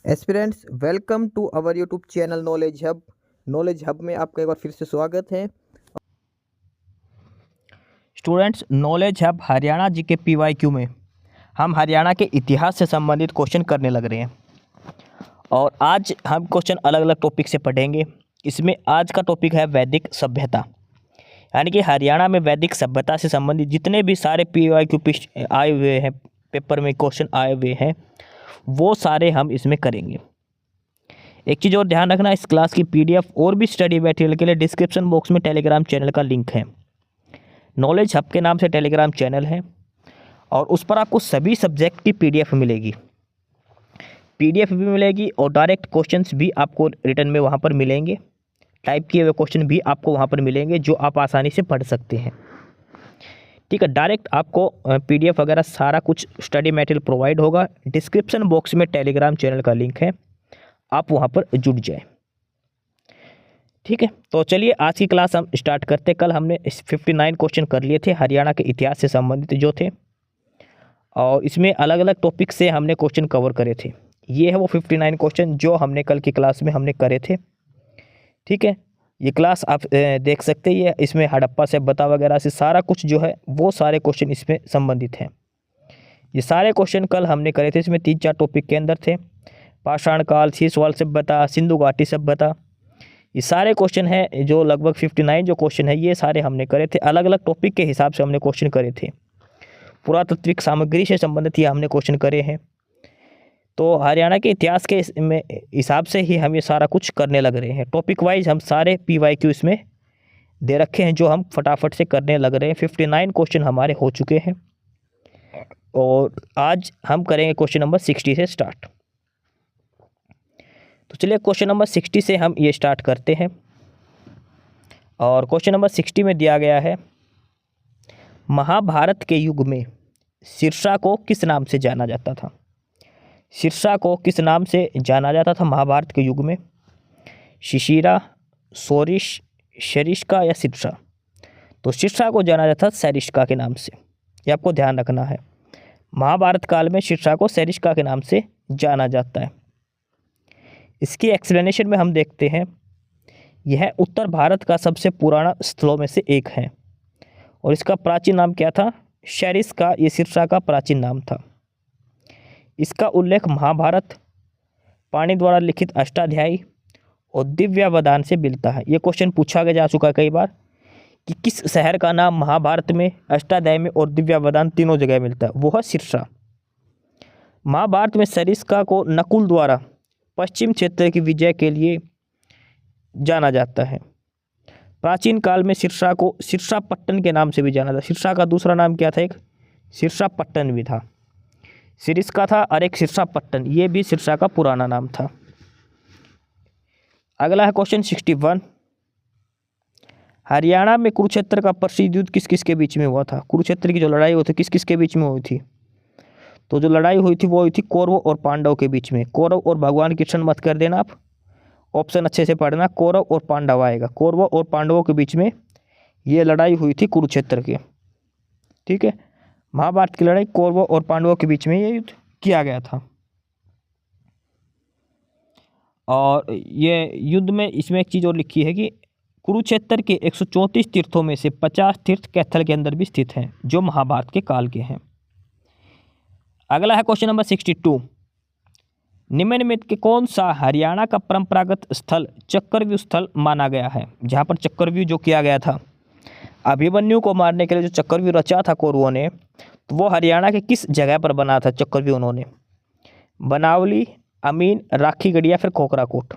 Aspirants welcome to our YouTube channel knowledge hub में आपका एक बार फिर से स्वागत है। Students, knowledge hub Haryana GK PYQ में हम हरियाणा के इतिहास से संबंधित क्वेश्चन करने लग रहे हैं और आज हम क्वेश्चन अलग अलग टॉपिक से पढ़ेंगे। इसमें आज का टॉपिक है वैदिक सभ्यता, यानी कि हरियाणा में वैदिक सभ्यता से संबंधित जितने भी सारे पीवाईक्यू आए हुए हैं, पेपर में क्वेश्चन आए हुए हैं, वो सारे हम इसमें करेंगे। एक चीज़ और ध्यान रखना, इस क्लास की पीडीएफ और भी स्टडी मटेरियल के लिए डिस्क्रिप्शन बॉक्स में टेलीग्राम चैनल का लिंक है। नॉलेज हब के नाम से टेलीग्राम चैनल है और उस पर आपको सभी सब्जेक्ट की पीडीएफ मिलेगी। पीडीएफ भी मिलेगी और डायरेक्ट क्वेश्चंस भी आपको रिटर्न में वहाँ पर मिलेंगे। टाइप किए हुए क्वेश्चन भी आपको वहाँ पर मिलेंगे जो आप आसानी से पढ़ सकते हैं। ठीक है, डायरेक्ट आपको पीडीएफ वगैरह सारा कुछ स्टडी मटेरियल प्रोवाइड होगा। डिस्क्रिप्शन बॉक्स में टेलीग्राम चैनल का लिंक है, आप वहाँ पर जुड़ जाए। ठीक है, तो चलिए आज की क्लास हम स्टार्ट करते। कल हमने 59 क्वेश्चन कर लिए थे हरियाणा के इतिहास से संबंधित जो थे, और इसमें अलग अलग टॉपिक से हमने क्वेश्चन कवर करे थे। ये है वो 59 क्वेश्चन जो हमने कल की क्लास में हमने करे थे। ठीक है, ये क्लास आप देख सकते ही है, इसमें हड़प्पा सभ्यता वगैरह से सारा कुछ जो है वो सारे क्वेश्चन इसमें संबंधित हैं। ये सारे क्वेश्चन कल हमने करे थे, इसमें 3-4 टॉपिक के अंदर थे। पाषाण काल, शीशवाल सभ्यता, सिंधु घाटी सभ्यता, ये सारे क्वेश्चन हैं जो लगभग 59 जो क्वेश्चन है ये सारे हमने करे थे। अलग अलग टॉपिक के हिसाब से हमने क्वेश्चन करे थे। पुरातात्विक सामग्री से संबंधित ये हमने क्वेश्चन करे हैं। तो हरियाणा के इतिहास के हिसाब से ही हम ये सारा कुछ करने लग रहे हैं। टॉपिक वाइज हम सारे पीवाईक्यू इसमें दे रखे हैं जो हम फटाफट से करने लग रहे हैं। 59 क्वेश्चन हमारे हो चुके हैं और आज हम करेंगे क्वेश्चन नंबर 60 से स्टार्ट। तो चलिए क्वेश्चन नंबर 60 से हम ये स्टार्ट करते हैं। और क्वेश्चन नंबर 60 में दिया गया है, महाभारत के युग में सिरसा को किस नाम से जाना जाता था? सिरसा को किस नाम से जाना जाता था महाभारत के युग में? शिशिरा, सोरिश, सरिस्का या सिरसा? तो सिरसा को जाना जाता था सरिस्का के नाम से, ये आपको ध्यान रखना है। महाभारत काल में सिरसा को सरिस्का के नाम से जाना जाता है। इसकी एक्सप्लेनेशन में हम देखते हैं, यह उत्तर भारत का सबसे पुराना स्थलों में से एक है और इसका प्राचीन नाम क्या था? सरिस्का, ये सिरसा का प्राचीन नाम था। इसका उल्लेख महाभारत, पाणि द्वारा लिखित अष्टाध्यायी और दिव्यावदान से मिलता है। ये क्वेश्चन पूछा जा चुका है कई बार कि किस शहर का नाम महाभारत में, अष्टाध्यायी में और दिव्यावदान तीनों जगह मिलता है, वो है सिरसा। महाभारत में सरिस्का को नकुल द्वारा पश्चिम क्षेत्र की विजय के लिए जाना जाता है। प्राचीन काल में सिरसा को सिरसापट्टन के नाम से भी जाना जाता। सिरसा का दूसरा नाम क्या था? एक सिरसापट्टन भी था। सिरिस्का था और एक सिरसापट्टन, ये भी सिरसा का पुराना नाम था। अगला है क्वेश्चन 61, हरियाणा में कुरुक्षेत्र का प्रसिद्ध युद्ध किस किस के बीच में हुआ था? कुरुक्षेत्र की जो लड़ाई हुई थी किस किस के बीच में हुई थी? तो जो लड़ाई हुई थी वो हुई थी कौरवों और पांडवों के बीच में। कौरव और भगवान कृष्ण मत कर देना, आप ऑप्शन अच्छे से पढ़ना, कौरव और पांडव आएगा। कौरवों और पांडवों के बीच में ये लड़ाई हुई थी कुरुक्षेत्र की। ठीक है, महाभारत की लड़ाई कौरवों और पांडवों के बीच में ये युद्ध किया गया था। और ये युद्ध में इसमें एक चीज़ और लिखी है कि कुरुक्षेत्र के 134 तीर्थों में से 50 तीर्थ कैथल के अंदर भी स्थित हैं जो महाभारत के काल के हैं। अगला है क्वेश्चन नंबर 62, निम्न में के कौन सा हरियाणा का परंपरागत स्थल चक्रव्यूह स्थल माना गया है? जहाँ पर चक्रव्यूह जो किया गया था, अभिमन्यु को मारने के लिए जो चक्रव्यूह रचा था कौरवों ने, तो वो हरियाणा के किस जगह पर बना था चक्रव्यूह? उन्होंने बनावली, अमीन, राखी गढ़ी या फिर खोखराकोट?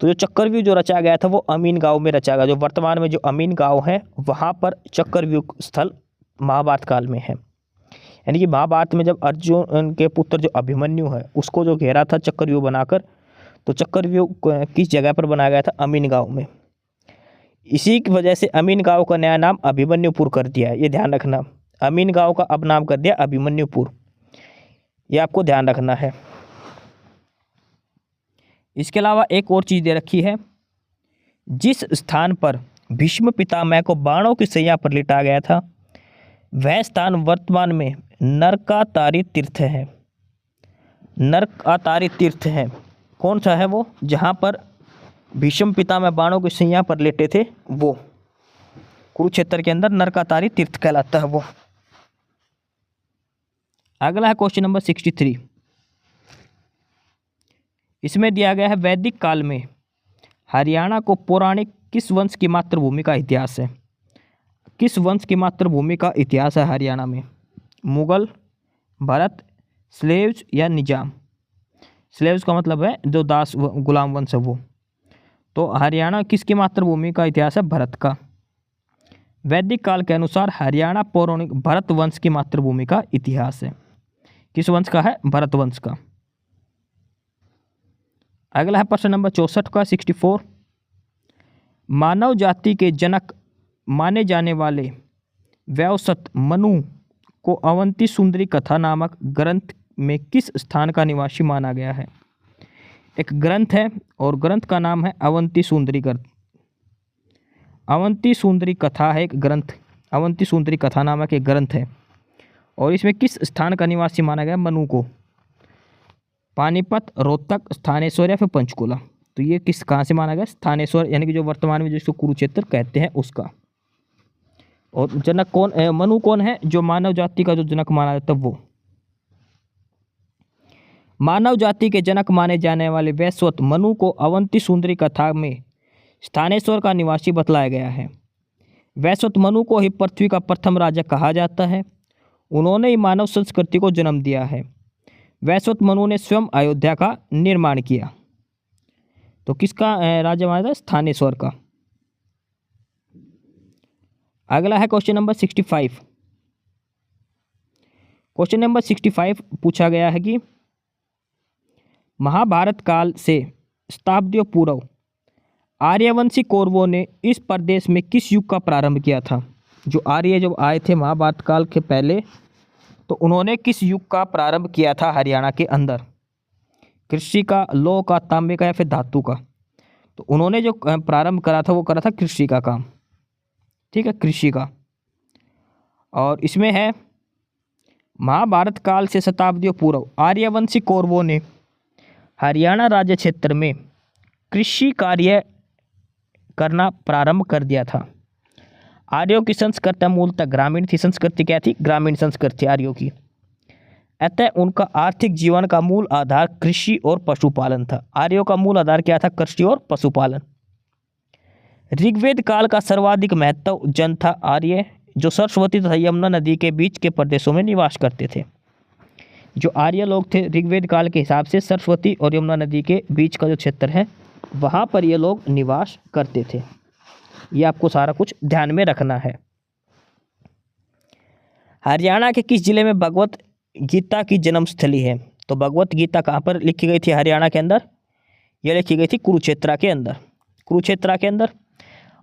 तो जो चक्रव्यूह जो रचा गया था वो अमीन गांव में रचा गया। जो वर्तमान में जो अमीन गांव है वहाँ पर चक्रव्यूह स्थल महाभारत काल में है। यानी कि महाभारत में जब अर्जुन के पुत्र जो अभिमन्यु है उसको जो घेरा था चक्रव्यूह बनाकर, तो चक्रव्यूह किस जगह पर बनाया गया था? अमीन गांव में। इसी की वजह से अमीन गांव का नया नाम अभिमन्युपुर कर दिया है, ये ध्यान रखना। अमीन गांव का अब नाम कर दिया अभिमन्युपुर, ये आपको ध्यान रखना है। इसके अलावा एक और चीज़ दे रखी है, जिस स्थान पर भीष्म पितामह को बाणों की सैया पर लिटा गया था वह स्थान वर्तमान में नरकातारी तीर्थ है। नरकातारी तीर्थ है, कौन सा है वो, जहाँ पर भीष्म पितामह बाणों की सैया पर लेटे थे, वो कुरुक्षेत्र के अंदर नरकातारी तीर्थ कहलाता है वो। अगला है क्वेश्चन नंबर 63। इसमें दिया गया है वैदिक काल में हरियाणा को पौराणिक किस वंश की मातृभूमि का इतिहास है। किस वंश की मातृभूमि का इतिहास है हरियाणा में, मुगल, भरत, स्लेव्स या निजाम। स्लेव्स का मतलब है जो दास गुलाम वंश है वो। तो हरियाणा किसकी मातृभूमि का इतिहास है, भरत का। वैदिक काल के अनुसार हरियाणा पौराणिक भरत वंश की मातृभूमि का इतिहास है। किस वंश का है, भरत वंश का। अगला है प्रश्न नंबर 64 का 64। मानव जाति के जनक माने जाने वाले व्यावसत मनु को अवंती सुंदरी कथा नामक ग्रंथ में किस स्थान का निवासी माना गया है। एक ग्रंथ है और ग्रंथ का नाम है अवंती सुंदरी ग्रंथ। अवंती सुंदरी कथा है एक ग्रंथ, अवंती सुंदरी कथा नामक एक ग्रंथ है और इसमें किस स्थान का निवासी माना गया मनु को, पानीपत, रोहतक, स्थानेश्वर या फिर पंचकुला। तो ये किस कहाँ से माना गया, स्थानेश्वर, यानी कि जो वर्तमान में जिसको कुरुक्षेत्र कहते हैं उसका। और जनक कौन, मनु कौन है, जो मानव जाति का जो जनक माना जाता है वो। मानव जाति के जनक माने जाने वाले वैश्वत मनु को अवंती सुंदरी कथा में स्थानेश्वर का निवासी बतलाया गया है। वैश्वत मनु को ही पृथ्वी का प्रथम राजा कहा जाता है। उन्होंने ही मानव संस्कृति को जन्म दिया है। वैश्वत मनु ने स्वयं अयोध्या का निर्माण किया। तो किसका राजा माना था, स्थानेश्वर का। अगला है क्वेश्चन नंबर 65। क्वेश्चन नंबर 65 पूछा गया है कि महाभारत काल से शताब्दियों पूर्व आर्यवंशी कौरवों ने इस प्रदेश में किस युग का प्रारंभ किया था। जो आर्य जब आए थे महाभारत काल के पहले, तो उन्होंने किस युग का प्रारंभ किया था हरियाणा के अंदर, कृषि का, लौह का, तांबे का या फिर धातु का। तो उन्होंने जो प्रारंभ करा था वो करा था कृषि का काम, ठीक है, कृषि का। और इसमें है महाभारत काल से शताब्दियों पूर्व आर्यवंशी कौरवों ने हरियाणा राज्य क्षेत्र में कृषि कार्य करना प्रारंभ कर दिया था। आर्यों की संस्कृति मूलतः ग्रामीण थी। संस्कृति क्या थी, ग्रामीण संस्कृति आर्यों की। अतः उनका आर्थिक जीवन का मूल आधार कृषि और पशुपालन था। आर्यों का मूल आधार क्या था, कृषि और पशुपालन। ऋग्वेद काल का सर्वाधिक महत्व जन था आर्य, जो सरस्वती तथा यमुना नदी के बीच के प्रदेशों में निवास करते थे। जो आर्य लोग थे ऋग्वेद काल के हिसाब से सरस्वती और यमुना नदी के बीच का जो क्षेत्र है वहाँ पर ये लोग निवास करते थे। ये आपको सारा कुछ ध्यान में रखना है। हरियाणा के किस जिले में भगवत गीता की जन्मस्थली है। तो भगवत गीता कहाँ पर लिखी गई थी हरियाणा के अंदर, यह लिखी गई थी कुरुक्षेत्र के अंदर, कुरुक्षेत्र के अंदर।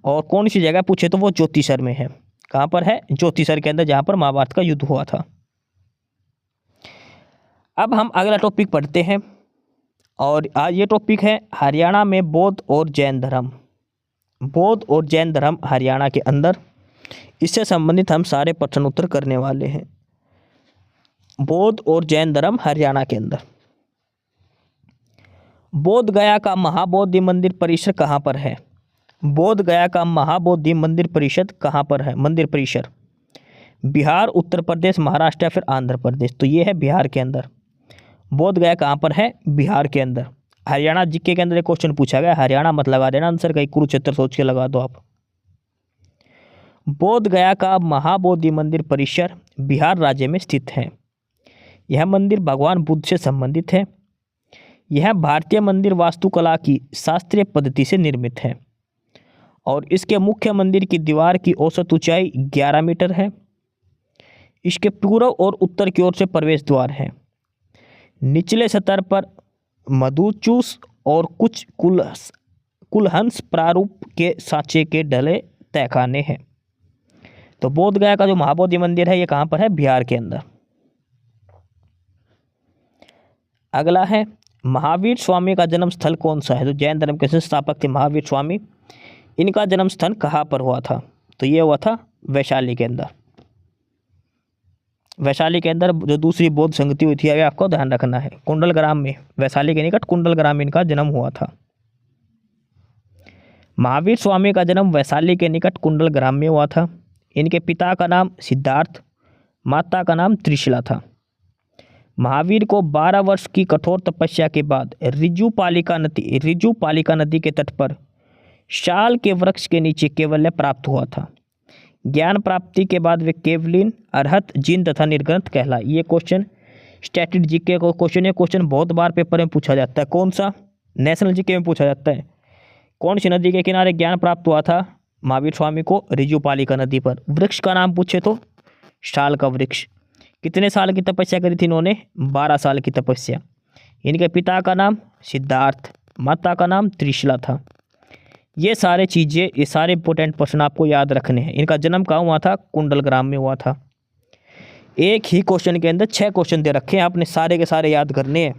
और कौन सी जगह पूछे तो वो ज्योतिसर में है। कहाँ पर है, ज्योतिसर के अंदर, जहाँ पर महाभारत का युद्ध हुआ था। अब हम अगला टॉपिक पढ़ते हैं और आज ये टॉपिक है हरियाणा में बौद्ध और जैन धर्म। बौद्ध और जैन धर्म हरियाणा के अंदर, इससे संबंधित हम सारे प्रश्न उत्तर करने वाले हैं। बौद्ध और जैन धर्म हरियाणा के अंदर। बोध गया का महाबोधि मंदिर परिसर कहाँ पर है। बोध गया का महाबोधि मंदिर परिषद कहाँ पर है, मंदिर परिसर। बिहार, उत्तर प्रदेश, महाराष्ट्र या फिर आंध्र प्रदेश। तो ये है बिहार के अंदर। बोध गया कहाँ पर है, बिहार के अंदर। हरियाणा जीके के अंदर एक क्वेश्चन पूछा गया, हरियाणा मत लगा देना आंसर, कहीं कुरुक्षेत्र सोच के लगा दो आप। बोध गया का महाबोधि मंदिर परिसर बिहार राज्य में स्थित है। यह मंदिर भगवान बुद्ध से संबंधित है। यह भारतीय मंदिर वास्तुकला की शास्त्रीय पद्धति से निर्मित है और इसके मुख्य मंदिर की दीवार की औसत ऊंचाई 11 मीटर है। इसके पूर्व और उत्तर की ओर से प्रवेश द्वार है। निचले स्तर पर मधुचूस और कुछ कुलहंस प्रारूप के सांचे के ढले तहखाने हैं। तो बोध गया का जो महाबोधि मंदिर है ये कहाँ पर है, बिहार के अंदर। अगला है महावीर स्वामी का जन्म स्थल कौन सा है। जो जैन धर्म के संस्थापक थे महावीर स्वामी, इनका जन्म स्थान कहाँ पर हुआ था। तो ये हुआ था वैशाली के अंदर। वैशाली के अंदर जो दूसरी बौद्ध संगति हुई थी, अभी आपको ध्यान रखना है। कुंडलग्राम में, वैशाली के निकट कुंडलग्राम में इनका जन्म हुआ था। महावीर स्वामी का जन्म वैशाली के निकट कुंडलग्राम में हुआ था। इनके पिता का नाम सिद्धार्थ, माता का नाम त्रिशिला था। महावीर को 12 वर्ष की कठोर तपस्या के बाद ऋजुपालिका नदी के तट पर शाल के वृक्ष के नीचे कैवल्य प्राप्त हुआ था। ज्ञान प्राप्ति के बाद वे केवलिन, अरहत, जिन तथा निर्ग्रंथ कहला। ये क्वेश्चन स्टैटिक जीके का क्वेश्चन है। क्वेश्चन बहुत बार पेपर में पूछा जाता है। कौन सा? नेशनल जीके में पूछा जाता है। कौन सी नदी के किनारे ज्ञान प्राप्त हुआ था महावीर स्वामी को? ऋजुपालिका नदी पर। वृक्ष का नाम पूछे तो शाल का वृक्ष। कितने साल की तपस्या करी थी इन्होंने? 12 साल की तपस्या। इनके पिता का नाम सिद्धार्थ, माता का नाम त्रिशिला था। ये सारे इंपॉर्टेंट प्रश्न आपको याद रखने हैं। इनका जन्म कहाँ हुआ था? कुंडलग्राम में हुआ था। एक ही क्वेश्चन के अंदर 6 क्वेश्चन दे रखे हैं, आपने सारे के सारे याद करने हैं।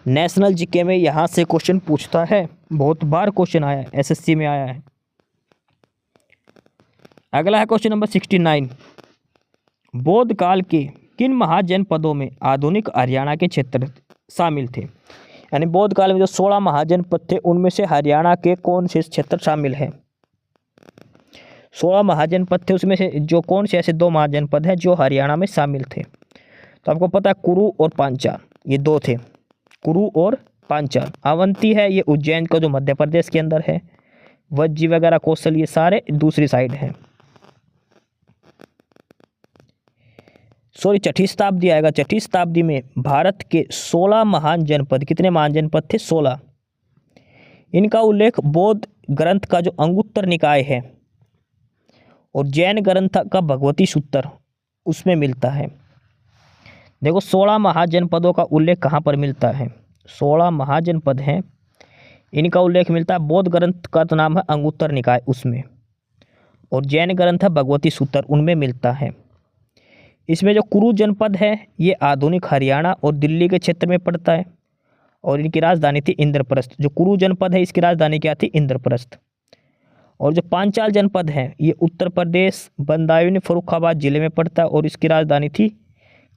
नेशनल जीके में यहाँ से क्वेश्चन पूछता है, बहुत बार क्वेश्चन आया है, एसएससी में आया है। अगला है क्वेश्चन नंबर 69। बौद्ध काल के किन महाजनपदों में आधुनिक हरियाणा के क्षेत्र शामिल थे? यानी बौद्ध काल में जो 16 महाजनपद थे उनमें से हरियाणा के कौन से क्षेत्र शामिल हैं? 16 महाजनपद थे, उसमें से जो कौन से ऐसे 2 महाजनपद हैं जो हरियाणा में शामिल थे? तो आपको पता है कुरु और पांचाल, ये 2 थे, कुरु और पांचाल। अवंती है ये उज्जैन का जो मध्य प्रदेश के अंदर है। वज्जी वगैरह, कौशल, ये सारे दूसरी साइड हैं। छठी शताब्दी आएगा। छठी शताब्दी में भारत के 16 महान जनपद, कितने महान जनपद थे? 16। इनका उल्लेख बौद्ध ग्रंथ का जो अंगुत्तर निकाय है और जैन ग्रंथ का भगवती सूत्र, उसमें मिलता है। देखो 16 महाजनपदों का उल्लेख कहाँ पर मिलता है? 16 महाजनपद हैं, इनका उल्लेख मिलता है बौद्ध ग्रंथ का तो नाम है अंगुत्तर निकाय उसमें, और जैन ग्रंथ है भगवती सूत्र, उनमें मिलता है। इसमें जो कुरु जनपद है ये आधुनिक हरियाणा और दिल्ली के क्षेत्र में पड़ता है और इनकी राजधानी थी इंद्रप्रस्थ। जो कुरु जनपद है इसकी राजधानी क्या थी? इंद्रप्रस्थ। और जो पांचाल जनपद है ये उत्तर प्रदेश बंदायूं फर्रुखाबाद जिले में पड़ता है और इसकी राजधानी थी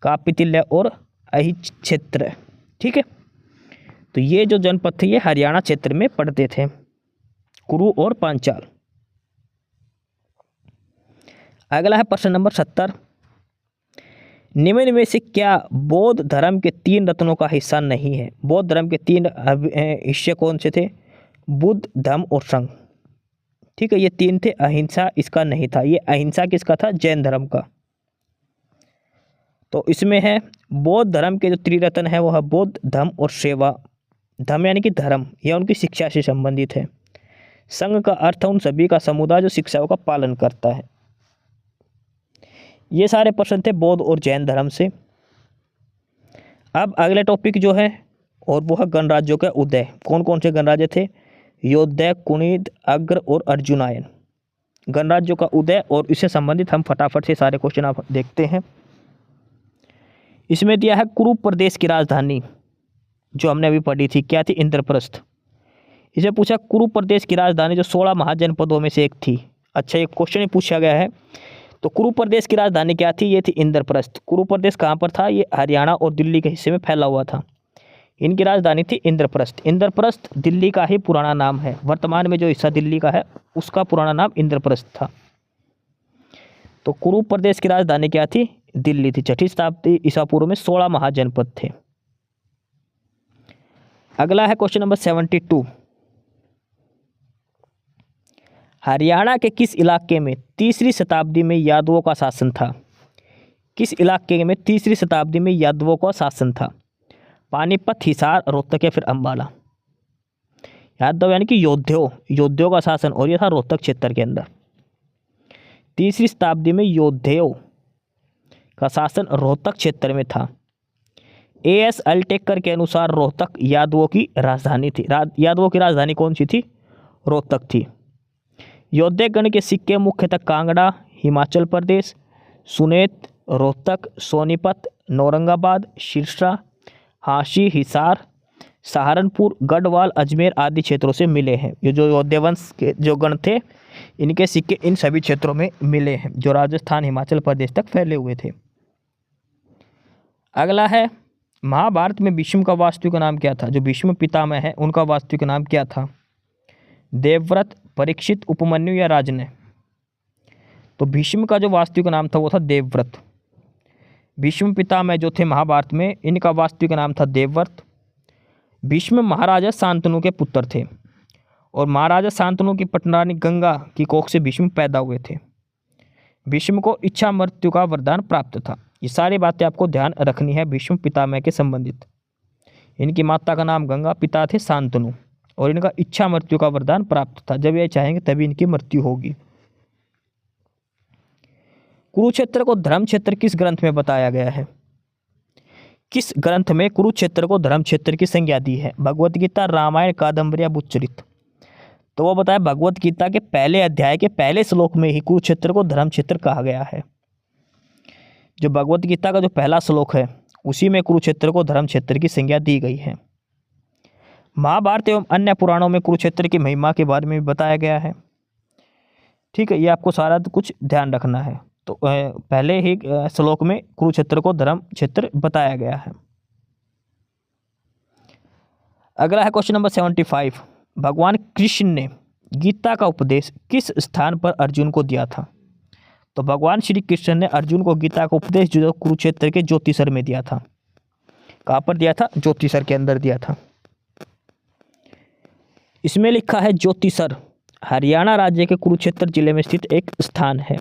कापितिल्य और अहिच क्षेत्र। ठीक है, तो ये जो जनपद थे ये हरियाणा क्षेत्र में पड़ते थे, कुरु और पांचाल। अगला है प्रश्न नंबर 70। निम्न में से क्या बौद्ध धर्म के 3 रत्नों का हिस्सा नहीं है? बौद्ध धर्म के 3 हिस्से कौन से थे? बुद्ध, धम्म और संघ। ठीक है, ये 3 थे। अहिंसा इसका नहीं था। ये अहिंसा किसका था? जैन धर्म का। तो इसमें है बौद्ध धर्म के जो त्रिरत्न है वो है बुद्ध, धम्म और सेवा। धम्म यानी कि धर्म, यह उनकी शिक्षा से संबंधित है। संघ का अर्थ है उन सभी का समुदाय जो शिक्षाओं का पालन करता है। ये सारे प्रश्न थे बौद्ध और जैन धर्म से। अब अगले टॉपिक जो है और वो है गणराज्यों का उदय। कौन कौन से गणराज्य थे? योद्धा, कुणिद, अग्र और अर्जुनायन। गणराज्यों का उदय और इससे संबंधित हम फटाफट से सारे क्वेश्चन आप देखते हैं। इसमें दिया है कुरु प्रदेश की राजधानी जो हमने अभी पढ़ी थी क्या थी? इंद्रप्रस्थ। इसे पूछा कुरु प्रदेश की राजधानी जो 16 महाजनपदों में से एक थी। अच्छा, ये क्वेश्चन ही पूछा गया है। तो कुरु प्रदेश की राजधानी क्या थी? ये थी इंद्रप्रस्थ। कुरु प्रदेश कहाँ पर था? ये हरियाणा और दिल्ली के हिस्से में फैला हुआ था। इनकी राजधानी थी इंद्रप्रस्थ। इंद्रप्रस्थ दिल्ली का ही पुराना नाम है। वर्तमान में जो हिस्सा दिल्ली का है उसका पुराना नाम इंद्रप्रस्थ था। तो कुरु प्रदेश की राजधानी क्या थी? दिल्ली थी। छठी शताब्दी ईसा पूर्व में 16 महाजनपद थे। अगला है क्वेश्चन नंबर 72। हरियाणा के किस इलाके में 3री शताब्दी में यादवों का शासन था? किस इलाके में 3री शताब्दी में यादवों का शासन था? पानीपत, हिसार, रोहतक या फिर अंबाला? यादव यानी कि योद्धियों का शासन, और यह था रोहतक क्षेत्र के अंदर। 3री शताब्दी में योद्धियों का शासन रोहतक क्षेत्र में था। A.S. अल्टेकर के अनुसार रोहतक यादवों की राजधानी थी। यादवों की राजधानी कौन सी थी? रोहतक थी। योद्धेगण के सिक्के मुख्यतः कांगड़ा, हिमाचल प्रदेश, सुनेत, रोहतक, सोनीपत, औरंगाबाद, सिरसा, हांसी, हिसार, सहारनपुर, गढ़वाल, अजमेर आदि क्षेत्रों से मिले हैं। ये जो योद्धे वंश के जो गण थे इनके सिक्के इन सभी क्षेत्रों में मिले हैं जो राजस्थान, हिमाचल प्रदेश तक फैले हुए थे। अगला है, महाभारत में भीष्म का वास्तविक नाम क्या था? जो भीष्म पितामह है उनका वास्तविक नाम क्या था? देवव्रत, परीक्षित, उपमन्यु या राजन्य? तो भीष्म का जो वास्तविक नाम था वो था देवव्रत। भीष्म पितामह जो थे महाभारत में, इनका वास्तविक नाम था देवव्रत। भीष्म महाराजा शांतनु के पुत्र थे और महाराजा शांतनु की पटरानी गंगा की कोख से भीष्म पैदा हुए थे। भीष्म को इच्छा मृत्यु का वरदान प्राप्त था। ये सारी बातें आपको ध्यान रखनी है भीष्म पितामह के संबंधित। इनकी माता का नाम गंगा, पिता थे शांतनु और इनका इच्छा मृत्यु का वरदान प्राप्त था। जब ये चाहेंगे तभी इनकी मृत्यु होगी। कुरुक्षेत्र को धर्म क्षेत्र किस ग्रंथ में बताया गया है? किस ग्रंथ में कुरुक्षेत्र को धर्म क्षेत्र की संज्ञा दी है? भगवत गीता, रामायण, कादम्बरी या बुद्धचरित? तो वो बताया भगवत गीता के पहले अध्याय के पहले श्लोक में ही कुरुक्षेत्र को धर्म क्षेत्र कहा गया है। जो भगवत गीता का जो पहला श्लोक है उसी में कुरुक्षेत्र को धर्म क्षेत्र की संज्ञा दी गई है। महाभारत एवं अन्य पुराणों में कुरुक्षेत्र की महिमा के बारे में भी बताया गया है। ठीक है, ये आपको सारा कुछ ध्यान रखना है। तो पहले ही श्लोक में कुरुक्षेत्र को धर्म क्षेत्र बताया गया है। अगला है क्वेश्चन नंबर 75। भगवान कृष्ण ने गीता का उपदेश किस स्थान पर अर्जुन को दिया था? तो भगवान श्री कृष्ण ने अर्जुन को गीता का उपदेश जो कुरुक्षेत्र के ज्योतिसर में दिया था। कहाँ पर दिया था? ज्योतिसर के अंदर दिया था। इसमें लिखा है ज्योतिसर हरियाणा राज्य के कुरुक्षेत्र जिले में स्थित एक स्थान है।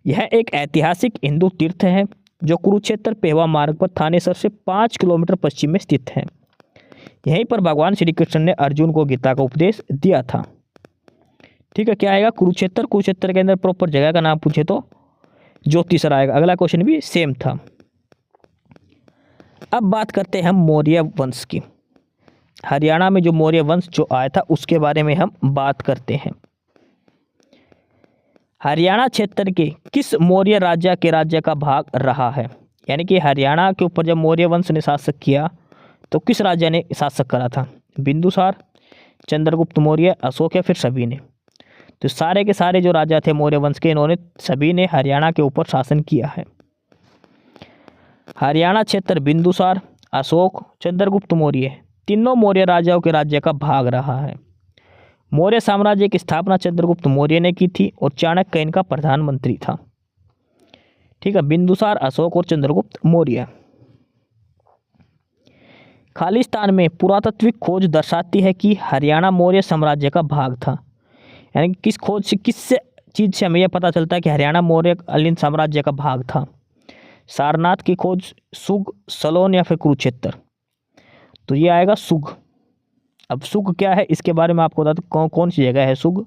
यह एक ऐतिहासिक हिंदू तीर्थ है जो कुरुक्षेत्र पेहवा मार्ग पर थानेसर से 5 किलोमीटर पश्चिम में स्थित है। यहीं पर भगवान श्री कृष्ण ने अर्जुन को गीता का उपदेश दिया था। ठीक है, क्या आएगा? कुरुक्षेत्र। कुरुक्षेत्र के अंदर प्रॉपर जगह का नाम पूछे तो ज्योतिसर आएगा। अगला क्वेश्चन भी सेम था। अब बात करते हैं हम मौर्य वंश की। हरियाणा में जो मौर्य वंश जो आया था उसके बारे में हम बात करते हैं। हरियाणा क्षेत्र के किस मौर्य राजा के राज्य का भाग रहा है? यानी कि हरियाणा के ऊपर जब मौर्य वंश ने शासक किया तो किस राजा ने शासक करा था? बिंदुसार, चंद्रगुप्त मौर्य, अशोक या फिर सभी ने? तो सारे के सारे जो राजा थे मौर्य वंश के, इन्होंने सभी ने हरियाणा के ऊपर शासन किया है। हरियाणा क्षेत्र बिंदुसार, अशोक, चंद्रगुप्त मौर्य तीनों मौर्य राजाओं के राज्य का भाग रहा है। मौर्य साम्राज्य की स्थापना चंद्रगुप्त मौर्य ने की थी और चाणक्य इनका प्रधानमंत्री था। ठीक है, बिंदुसार, अशोक और चंद्रगुप्त मौर्य। खालिस्तान में पुरातात्विक खोज दर्शाती है कि हरियाणा मौर्य साम्राज्य का भाग था। यानी किस खोज से, किस चीज़ से हमें यह पता चलता है कि हरियाणा मौर्य कालीन साम्राज्य का भाग था? सारनाथ की खोज, सुग, सलोन या फिर कुरुक्षेत्र? तो ये आएगा सुग। अब सुग क्या है इसके बारे में आपको बता दूं, कौन सी जगह है सुग?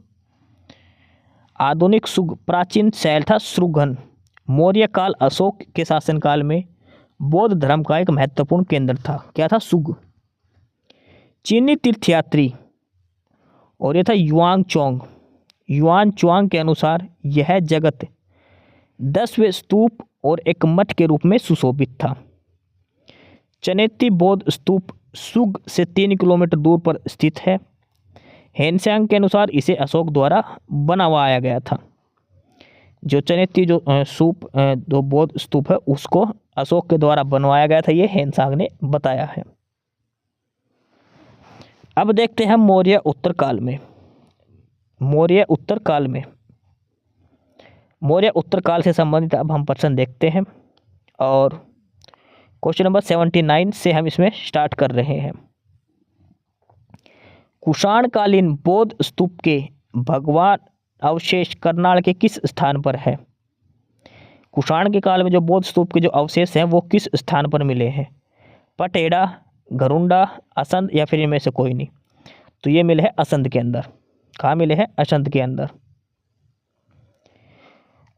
आधुनिक सुग प्राचीन शैल था श्रुघन। मौर्य काल अशोक के शासनकाल में बौद्ध धर्म का एक महत्वपूर्ण केंद्र था। क्या था? सुग। चीनी तीर्थयात्री और यह था युआंग चोंग। युआन चुआंग के अनुसार यह जगत 10वें स्तूप और एक मठ के रूप में सुशोभित था। चनेती बौद्ध स्तूप सुग से 3 किलोमीटर दूर पर स्थित है। हेनसेंग के अनुसार इसे अशोक द्वारा बनवाया गया था। जो चनेती जो बौद्ध स्तूप है उसको अशोक के द्वारा बनवाया गया था, ये हेनसांग ने बताया है। अब देखते हैं मौर्य उत्तर काल में। मौर्य उत्तर काल में, मौर्य उत्तर काल से संबंधित अब हम प्रश्न देखते हैं और क्वेश्चन नंबर 79 से हम इसमें स्टार्ट कर रहे हैं। कुषाणकालीन बौद्ध स्तूप के भगवान अवशेष करनाल के किस स्थान पर है? कुषाण के काल में जो बौद्ध स्तूप के जो अवशेष हैं वो किस स्थान पर मिले हैं? पटेड़ा, घरुंडा, असंध या फिर इनमें से कोई नहीं? तो ये मिले हैं असंध के अंदर। कहाँ मिले हैं? असंध के अंदर।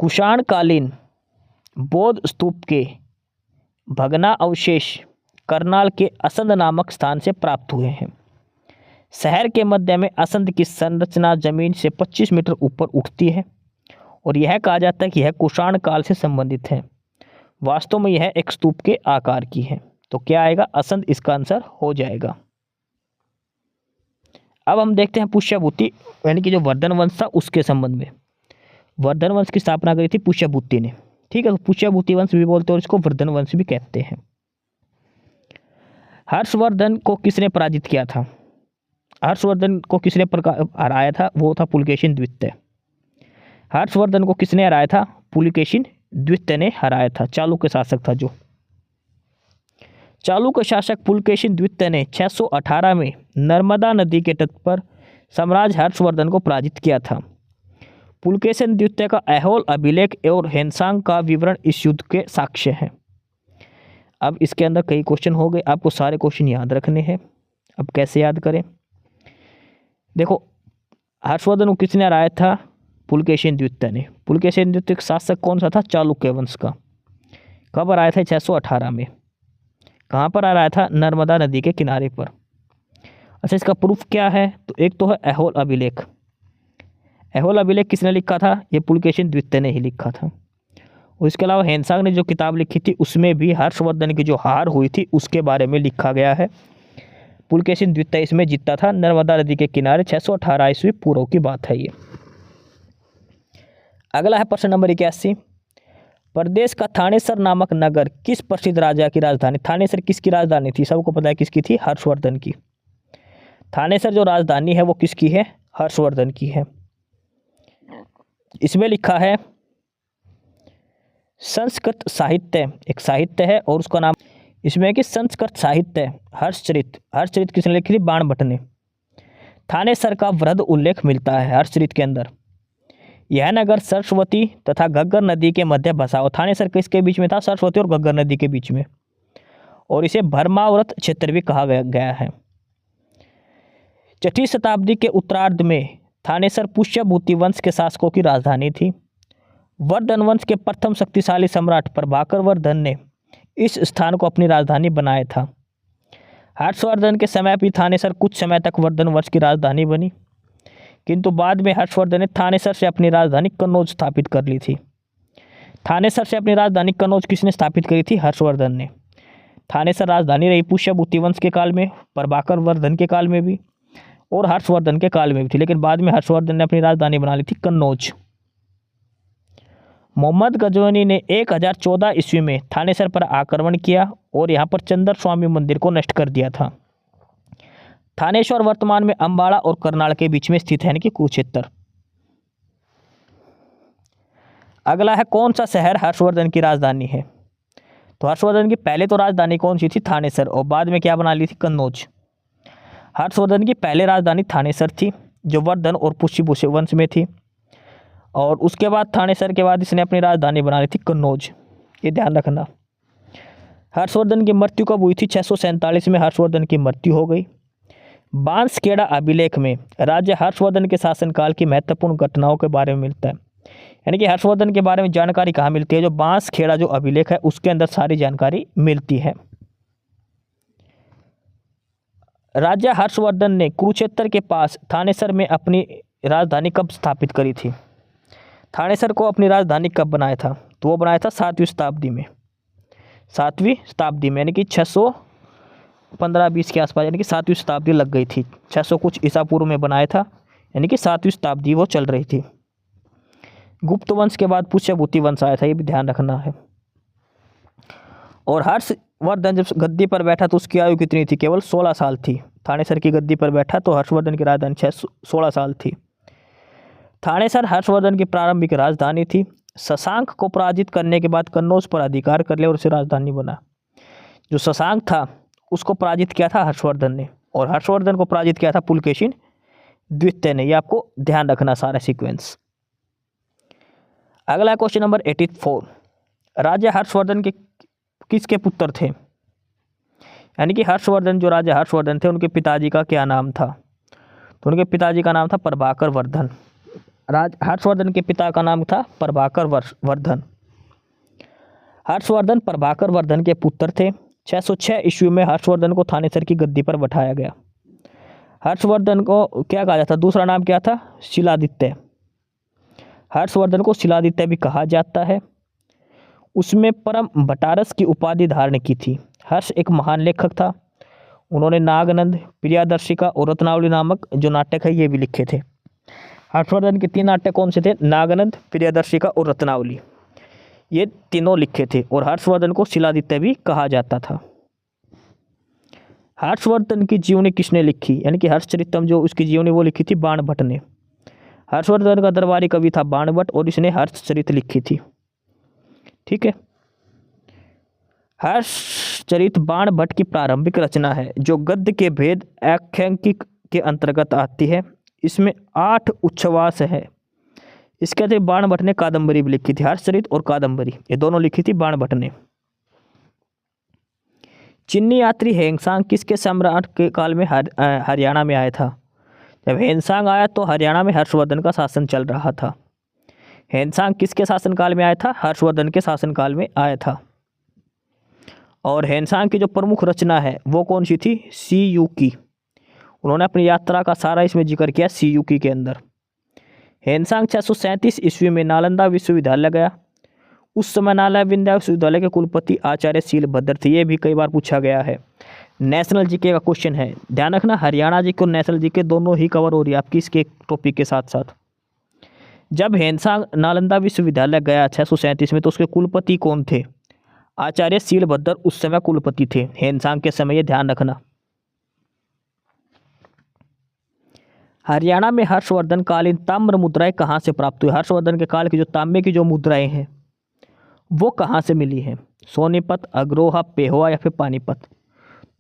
कुषाणकालीन बौद्ध स्तूप के भगना अवशेष करनाल के असंध नामक स्थान से प्राप्त हुए हैं। शहर के मध्य में असंध की संरचना जमीन से 25 मीटर ऊपर उठती है और यह कहा जाता है कि यह कुषाण काल से संबंधित है। वास्तव में यह एक स्तूप के आकार की है। तो क्या आएगा? असंध इसका आंसर हो जाएगा। अब हम देखते हैं पुष्यभूति यानी कि जो वर्धन वंश था उसके संबंध में। वर्धन वंश की स्थापना करी थी पुष्यभूति ने। ठीक है, तो पुष्यभूति वंश भी बोलते हैं और इसको वर्धन वंश भी कहते हैं। हर्षवर्धन को किसने पराजित किया था? हर्षवर्धन को किसने हराया था? वो था पुलकेशिन द्वितीय। हर्षवर्धन को किसने हराया था? पुलकेशिन द्वितीय ने हराया था। चालुक्य शासक था जो। चालुक्य शासक पुलकेशिन द्वितीय ने 618 में नर्मदा नदी के तट पर सम्राट हर्षवर्धन को पराजित किया था। पुलकेशिन द्वितीय का ऐहोल अभिलेख और हेनसांग का विवरण इस युद्ध के साक्ष्य हैं। अब इसके अंदर कई क्वेश्चन हो गए, आपको सारे क्वेश्चन याद रखने हैं। अब कैसे याद करें? देखो, हर्षवर्धन को किसने हराया था? पुलकेशिन द्वितीय ने। पुलकेशिन द्वितीय का शासक कौन सा था? चालुक्य वंश का। कब हराया था? 618 में। कहाँ पर हराया था? नर्मदा नदी के किनारे पर। अच्छा, इसका प्रूफ क्या है? तो एक तो है ऐहोल अभिलेख। ऐहोल अभिलेख किसने लिखा था? ये पुलकेशिन द्वितीय ने ही लिखा था। और इसके अलावा हेनसांग ने जो किताब लिखी थी उसमें भी हर्षवर्धन की जो हार हुई थी उसके बारे में लिखा गया है। पुलकेशिन द्वितीय इसमें जीता था नर्मदा नदी के किनारे। 618 ईस्वी पूर्व की बात है ये। अगला है प्रश्न नंबर 81। प्रदेश का थानेसर नामक नगर किस प्रसिद्ध राजा की राजधानी? थानेसर किसकी राजधानी थी? सबको पता है किसकी थी? हर्षवर्धन की। थानेसर जो राजधानी है वो किसकी है? हर्षवर्धन की है। इसमें लिखा है संस्कृत साहित्य, एक साहित्य है और उसका नाम इसमें है कि संस्कृत साहित्य हर्षचरित। हर्षचरित किसने लिखी थी? बाणभट्ट ने। थानेसर का वृहद उल्लेख मिलता है हर्षचरित के अंदर। यह नगर सरस्वती तथा घग्गर नदी के मध्य बसा हुआ। थानेसर किसके बीच में था? सरस्वती और घग्गर नदी के बीच में। और इसे भरमावृत क्षेत्र भी कहा गया है। 6वीं शताब्दी के उत्तरार्ध में थानेसर पुष्यभूति वंश के शासकों की राजधानी थी। वर्धन वंश के प्रथम शक्तिशाली सम्राट प्रभाकर वर्धन ने इस स्थान को अपनी राजधानी बनाया था। हर्षवर्धन के समय भी थानेसर कुछ समय तक वर्धन वंश की राजधानी बनी, किंतु बाद में हर्षवर्धन ने थानेसर से अपनी राजधानी कन्नौज स्थापित कर ली थी। थानेसर से अपनी राजधानी कन्नौज किसने स्थापित करी थी? हर्षवर्धन ने। थानेसर राजधानी रही पुष्यभूति वंश के काल में, प्रभाकर वर्धन के काल में भी और हर्षवर्धन के काल में भी थी, लेकिन बाद में हर्षवर्धन ने अपनी राजधानी बना ली थी कन्नौज। मोहम्मद गजनवी ने 1014 ईस्वी में थानेसर पर आक्रमण किया और यहाँ पर चंद्र स्वामी मंदिर को नष्ट कर दिया था। थानेश्वर वर्तमान में अंबाला और करनाल के बीच में स्थित है, यानी कि कुरुक्षेत्र। अगला है कौन सा शहर हर्षवर्धन की राजधानी है? तो हर्षवर्धन की पहले तो राजधानी कौन सी थी? थानेसर, और बाद में क्या बना ली थी? कन्नौज। हर्षवर्धन की पहले राजधानी थानेसर थी जो वर्धन और पुष्यभूति वंश में थी, और उसके बाद थानेसर के बाद इसने अपनी राजधानी बना ली थी कन्नौज। ये ध्यान रखना। हर्षवर्धन की मृत्यु कब हुई थी? 647 में हर्षवर्धन की मृत्यु हो गई। बांसखेड़ा अभिलेख में राजा हर्षवर्धन के शासनकाल की महत्वपूर्ण घटनाओं के बारे में मिलता है, यानी कि हर्षवर्धन के बारे में जानकारी कहाँ मिलती है? जो बांसखेड़ा जो अभिलेख है उसके अंदर सारी जानकारी मिलती है। राजा हर्षवर्धन ने कुरुक्षेत्र के पास थानेसर में अपनी राजधानी कब स्थापित करी थी? थानेसर को अपनी राजधानी कब बनाया था? तो वो बनाया था 7वीं शताब्दी में। 7वीं शताब्दी में, यानी कि 615-20 के आसपास, यानी कि 7वीं शताब्दी लग गई थी। 600 कुछ ईसा पूर्व में बनाया था, यानी कि 7वीं शताब्दी वो चल रही थी। गुप्त वंश के बाद पुष्यभूति वंश आया था, ये भी ध्यान रखना है। और हर्षवर्धन जब गद्दी पर बैठा तो उसकी आयु कितनी थी? केवल 16 साल थी। थानेसर की गद्दी पर बैठा तो हर्षवर्धन की राजधानी 16 साल थी। थानेसर हर्षवर्धन की प्रारंभिक राजधानी थी। शशांक को पराजित करने के बाद कन्नौज पर अधिकार कर लिया और उसे राजधानी बना। जो शशांक था उसको पराजित किया था हर्षवर्धन ने, और हर्षवर्धन को पराजित किया था पुलकेशिन द्वितीय ने। ये आपको ध्यान रखना सारा सीक्वेंस। अगला क्वेश्चन नंबर 84। राजा हर्षवर्धन के किसके पुत्र थे? यानी कि हर्षवर्धन, जो राजा हर्षवर्धन थे उनके पिताजी का क्या नाम था? तो उनके पिताजी का नाम था प्रभाकर वर्धन। हर्षवर्धन के पिता का नाम था प्रभाकर वर्धन। हर्षवर्धन प्रभाकर वर्धन के पुत्र थे। 606 ईस्वी में हर्षवर्धन को थानेसर की गद्दी पर बैठाया गया। हर्षवर्धन को क्या कहा जाता? दूसरा नाम क्या था? शिलादित्य। हर्षवर्धन को शिलादित्य भी कहा जाता है। उसमें परम भट्टारस की उपाधि धारण की थी। हर्ष एक महान लेखक था। उन्होंने नागनंद, प्रियादर्शिका और रत्नावली नामक जो नाटक है ये भी लिखे थे। हर्षवर्धन के 3 नाटक कौन से थे? नागनंद, प्रियादर्शिका और रत्नावली। ये तीनों लिखे थे और हर्षवर्धन को शिलादित्य भी कहा जाता था। हर्षवर्धन की जीवनी किसने लिखी, यानी कि हर्षचरितम जो उसकी जीवनी वो लिखी थी बाणभट्ट ने। हर्षवर्धन का दरबारी कवि था बाणभट्ट और इसने हर्षचरित लिखी थी। ठीक है, हर्षचरित बाणभट्ट की प्रारंभिक रचना है जो गद्य के भेद आख्यायिकी के अंतर्गत आती है। इसमें 8 उच्छ्वास है। इसके अतिरिक्त बाणभट्ट ने कादंबरी भी लिखी थी। हर्षचरित और कादंबरी ये दोनों लिखी थी बाणभट्ट ने। चीनी यात्री हेंगसांग किसके सम्राट के काल में हरियाणा में आया था। जब हेंगसांग आया तो हरियाणा में हर्षवर्धन का शासन चल रहा था। हेंगसांग किसके शासनकाल में आया था, हर्षवर्धन के शासनकाल में आया था। और हेंगसांग की जो प्रमुख रचना है वो कौन सी थी, सीयूकी। उन्होंने अपनी यात्रा का सारा इसमें जिक्र किया सीयूकी के अंदर। हेंगसांग 637 ईस्वी में नालंदा विश्वविद्यालय गया। उस समय नालंदा विश्वविद्यालय के कुलपति आचार्य शीलभद्र थे। ये भी कई बार पूछा गया है, नेशनल जीके का क्वेश्चन है। ध्यान रखना, हरियाणा जीके और नेशनल जीके दोनों ही कवर हो रही है आपकी इसके टॉपिक के साथ साथ। जब हेंगसांग नालंदा विश्वविद्यालय गया 637 में तो उसके कुलपति कौन थे, आचार्य शीलभद्र उस समय कुलपति थे हेंगसांग के समय, ये ध्यान रखना। हरियाणा में हर्षवर्धन कालीन ताम्र मुद्राएं कहाँ से प्राप्त हुई। हर्षवर्धन के काल की जो तांबे की जो मुद्राएं हैं वो कहाँ से मिली हैं, सोनीपत, अग्रोहा, पेहोवा या फिर पानीपत।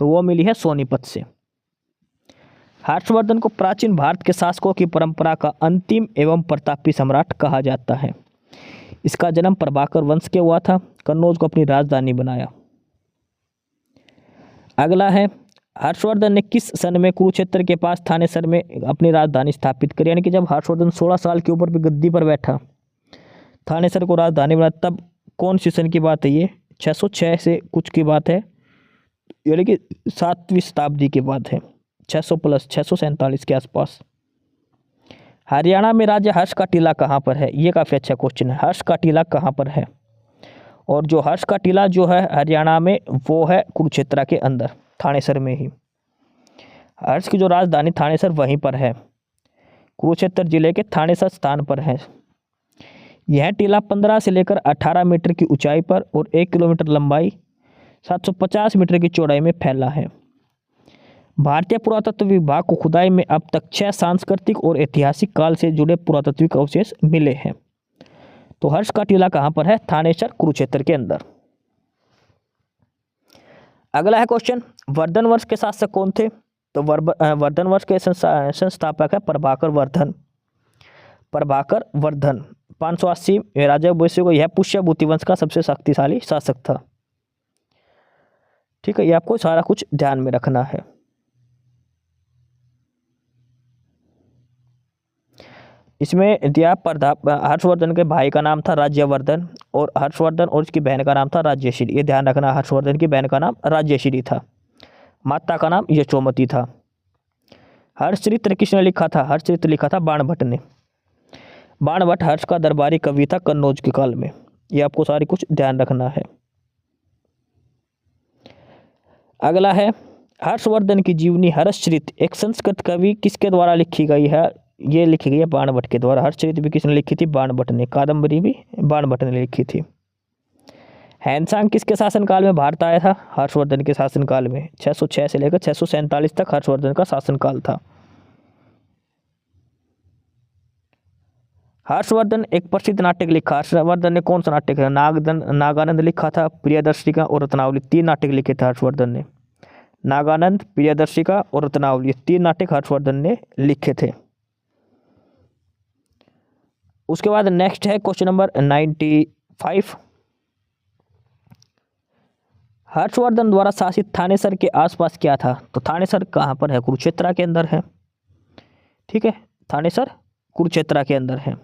तो वो मिली है सोनीपत से। हर्षवर्धन को प्राचीन भारत के शासकों की परंपरा का अंतिम एवं प्रतापी सम्राट कहा जाता है। इसका जन्म प्रभाकर वंश के हुआ था। कन्नौज को अपनी राजधानी बनाया। अगला है, हर्षवर्धन ने किस सन में कुरुक्षेत्र के पास थानेसर में अपनी राजधानी स्थापित करी। यानी कि जब हर्षवर्धन 16 साल की उम्र पर गद्दी पर बैठा, थानेसर को राजधानी बनाया, तब कौन सी सन की बात है ये, 606 से कुछ की बात है, यानी कि 7वीं शताब्दी की बात है, 600 प्लस 647 के आसपास। हरियाणा में राजा हर्ष का टीला कहाँ पर है, ये काफ़ी अच्छा क्वेश्चन है। हर्ष का टीला कहाँ पर है, और जो हर्ष का टीला जो है हरियाणा में वो है कुरुक्षेत्र के अंदर, थानेसर में ही। हर्ष की जो राजधानी थानेसर वहीं पर है, कुरुक्षेत्र जिले के थानेसर स्थान पर है। यह टीला 15 से लेकर 18 मीटर की ऊंचाई पर और 1 किलोमीटर लंबाई 750 मीटर की चौड़ाई में फैला है। भारतीय पुरातत्व विभाग को खुदाई में अब तक 6 सांस्कृतिक और ऐतिहासिक काल से जुड़े पुरातत्विक अवशेष मिले हैं। तो हर्ष का टीला कहाँ पर है, थानेसर कुरुक्षेत्र के अंदर। अगला है क्वेश्चन, वर्धन वंश के शासक कौन थे। तो वर्धन वंश के संस्थापक है प्रभाकर वर्धन। प्रभाकर वर्धन 580 राजा वैश्य को, यह पुष्यभूति वंश का सबसे शक्तिशाली शासक था। ठीक है, ये आपको सारा कुछ ध्यान में रखना है। इसमें दिया हर्षवर्धन के भाई का नाम था राज्यवर्धन और हर्षवर्धन और उसकी बहन का नाम था राज्यश्री। ये ध्यान रखना, हर्षवर्धन की बहन का नाम राज्यश्री था, माता का नाम यशोमती था। हर्षचरित्र किसने लिखा था, हर्षचरित्र लिखा था बाणभट्ट ने। बाणभट्ट हर्ष का दरबारी कवि था कन्नौज के काल में। ये आपको सारी कुछ ध्यान रखना है। अगला है, हर्षवर्धन की जीवनी हर्षचरित एक संस्कृत कवि किसके द्वारा लिखी गई है। ये लिखी गई है बाणभट्ट के द्वारा। हर्षचरित भी किसने लिखी थी, बाणभट्ट ने। कादंबरी भी बाणभट्ट ने लिखी थी। हेंगसांग किसके शासनकाल में भारत आया था, हर्षवर्धन के शासनकाल में। 606 से लेकर 647 तक हर्षवर्धन का शासनकाल था। हर्षवर्धन एक प्रसिद्ध नाटक लिखा। हर्षवर्धन ने कौन सा नाटक है, नागानंद लिखा था, प्रियदर्शिका और रत्नावली। 3 नाटक लिखे थे हर्षवर्धन ने। नागानंद, प्रियदर्शिका और रत्नावली, 3 नाटक हर्षवर्धन ने लिखे थे। उसके बाद नेक्स्ट है क्वेश्चन नंबर 95। हर्षवर्धन द्वारा शासित थानेसर के आसपास क्या था। तो थानेसर कहाँ पर है, कुरुक्षेत्र के अंदर है। ठीक है, थानेसर कुरुक्षेत्र के अंदर है।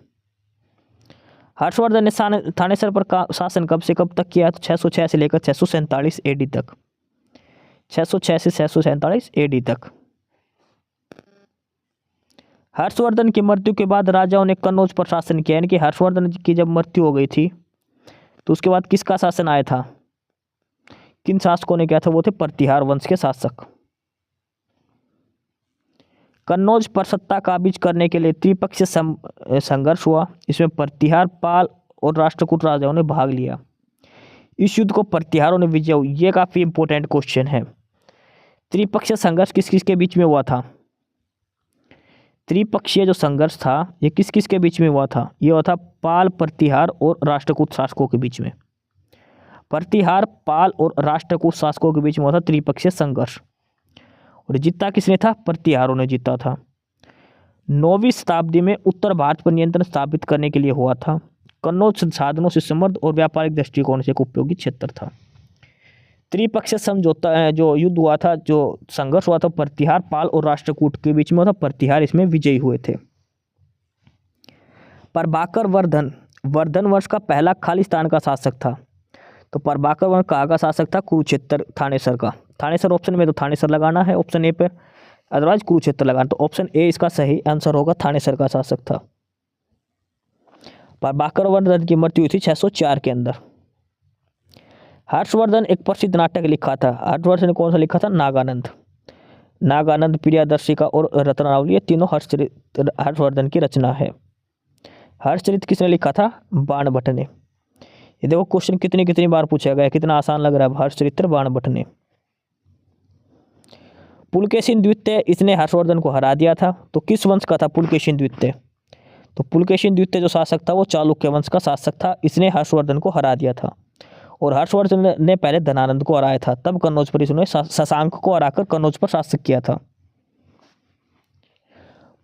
हर्षवर्धन ने थानेसर पर शासन कब से कब तक किया, तो 606 से लेकर 647 एडी तक। 606 से 647 एडी तक। हर्षवर्धन की मृत्यु के बाद राजाओं ने कन्नौज पर शासन किया। यानी कि हर्षवर्धन की जब मृत्यु हो गई थी तो उसके बाद किसका शासन आया था, किन शासकों ने किया था, वो थे प्रतिहार वंश के शासक। कन्नौज पर सत्ता काबिज करने के लिए त्रिपक्षीय संघर्ष हुआ। इसमें प्रतिहार, पाल और राष्ट्रकूट राजाओं ने भाग लिया। इस युद्ध को प्रतिहारों ने विजय हुई। ये काफ़ी इंपॉर्टेंट क्वेश्चन है। त्रिपक्षीय संघर्ष किस किस के बीच में हुआ था? त्रिपक्षीय जो संघर्ष था ये किस किस के बीच में हुआ था? ये हुआ था पाल, प्रतिहार और राष्ट्रकूट शासकों के बीच में। प्रतिहार, पाल और राष्ट्रकूट शासकों के बीच में हुआ था त्रिपक्षीय संघर्ष। और जीता किसने था? प्रतिहारों ने जीता था। 9वीं शताब्दी में उत्तर भारत पर नियंत्रण स्थापित करने के लिए हुआ था। कन्नौज संसाधनों से समृद्ध और व्यापारिक दृष्टिकोण से एक उपयोगी क्षेत्र था। त्रिपक्षीय समझौता जो युद्ध हुआ था, जो संघर्ष हुआ था, प्रतिहार, पाल और राष्ट्रकूट के बीच में हुआ था। प्रतिहार इसमें विजयी हुए थे। प्रभाकर वर्धन वंश का पहला खालिस्तान का शासक था। तो प्रभाकर वंश कहाँ का शासक था? कुरुक्षेत्र, थानेसर का। थानेसर ऑप्शन में तो थानेसर लगाना है ऑप्शन ए पर, अदरवाइज कुरुक्षेत्र लगाना। तो ऑप्शन ए इसका सही आंसर होगा, थानेसर का शासक था। प्रभाकर वर्धन की मृत्यु हुई थी 604 के अंदर। हर्षवर्धन एक प्रसिद्ध नाटक लिखा था। हर्षवर्धन ने कौन सा लिखा था? नागानंद, प्रियदर्शिका और रत्नावली, ये तीनों हर्षवर्धन की रचना है। हर्षचरित किसने लिखा था? बाणभट्ट ने। ये देखो क्वेश्चन कितनी बार पूछा गया, कितना आसान लग रहा है। हर्षचरित्र बाणभट्ट ने। पुलकेशिन द्वितीय, इसने हर्षवर्धन को हरा दिया था। तो किस वंश का था पुलकेशिन द्वितीय? तो पुलकेशिन द्वितीय जो शासक था वो चालुक्य वंश का शासक था। इसने हर्षवर्धन को हरा दिया था। और हर्षवर्धन ने पहले धनानंद को हराया था, तब कन्नौज पर इसने शशांक को हराकर कन्नौज पर शासक किया था।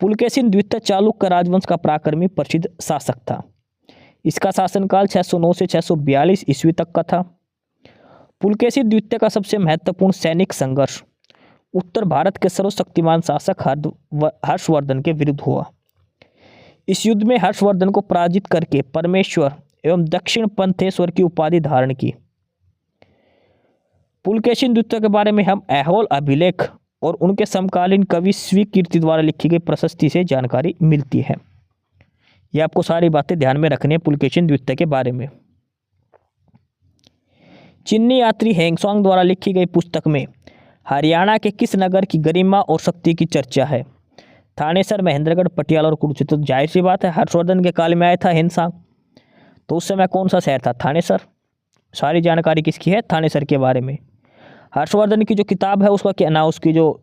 पुलकेशिन द्वितीय चालुक्य राजवंश का पराक्रमी प्रसिद्ध शासक था। इसका शासनकाल 609 से 642 ईस्वी तक का था। पुलकेशिन द्वितीय का सबसे महत्वपूर्ण सैनिक संघर्ष उत्तर भारत के सर्वशक्तिमान शासक हर्षवर्धन के विरुद्ध हुआ। इस युद्ध में हर्षवर्धन को पराजित करके परमेश्वर एवं दक्षिण पंथेश्वर की उपाधि धारण की। पुलकेशिन द्वितीय के बारे में हम ऐहोल अभिलेख और उनके समकालीन कवि स्वीकृति द्वारा लिखी गई प्रशस्ति से जानकारी मिलती है। यह आपको सारी बातें ध्यान में रखनी है पुलकेशिन द्वितीय के बारे में। चीनी यात्री हेंगसोंग द्वारा लिखी गई पुस्तक में हरियाणा के किस नगर की गरिमा और शक्ति की चर्चा है? थानेसर, महेंद्रगढ़, पटियाला और कुरुक्षेत्र। जाहिर सी बात है हर्षवर्धन के काल में आया था हेंगसोंग, तो उस समय कौन सा शहर था? थानेसर। सारी जानकारी किसकी है? थानेसर के बारे में। हर्षवर्धन की जो किताब है उसका क्या नाम? उसकी जो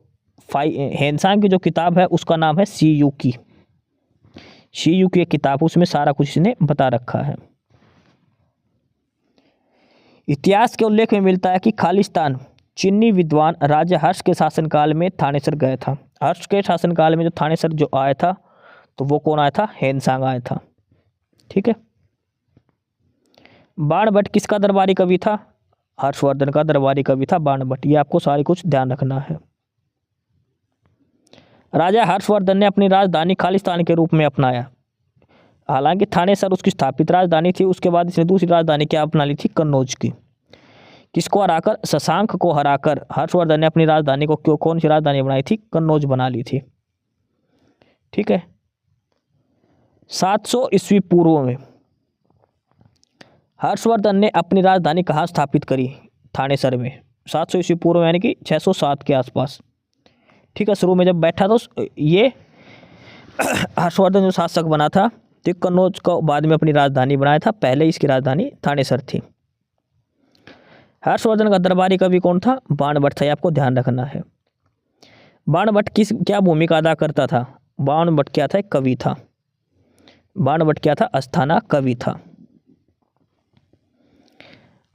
हेंगसोंग की जो किताब है उसका नाम है सीयू की किताब, उसमें सारा कुछ इसने बता रखा है। इतिहास के उल्लेख में मिलता है कि खालिस्तान चीनी विद्वान राजा हर्ष के शासनकाल में थानेसर गया था। हर्ष के शासनकाल में जो थानेसर जो आया था तो वो कौन आया था? हेंगसोंग आया था। ठीक है। बाणभट्ट किसका दरबारी कवि था? हर्षवर्धन का दरबारी कवि था बाणभट्ट। ये आपको सारी कुछ ध्यान रखना है। राजा हर्षवर्धन ने अपनी राजधानी खालिस्तान के रूप में अपनाया। हालांकि थानेसर उसकी स्थापित राजधानी थी, उसके बाद इसने दूसरी राजधानी क्या अपना ली थी? कन्नौज की। किसको हराकर? शशांक को हराकर हर्षवर्धन ने अपनी राजधानी को कौन सी राजधानी बनाई थी? कन्नौज बना ली थी। ठीक है। 700 ईस्वी पूर्व में हर्षवर्धन ने अपनी राजधानी कहाँ स्थापित करी? थानेसर में। 700 ईस्वी पूर्व यानी कि 607 के आसपास। ठीक है। शुरू में जब बैठा तो ये हर्षवर्धन जो शासक बना था तो कन्नौज को बाद में अपनी राजधानी बनाया था, पहले इसकी राजधानी थानेसर थी। हर्षवर्धन का दरबारी कवि कौन था? बाणभट्ट था। आपको ध्यान रखना है। बाणभट्ट क्या भूमिका अदा करता था? बाणभट्ट क्या था? एक कवि था। बाणभट्ट क्या था? अस्थाना कवि था।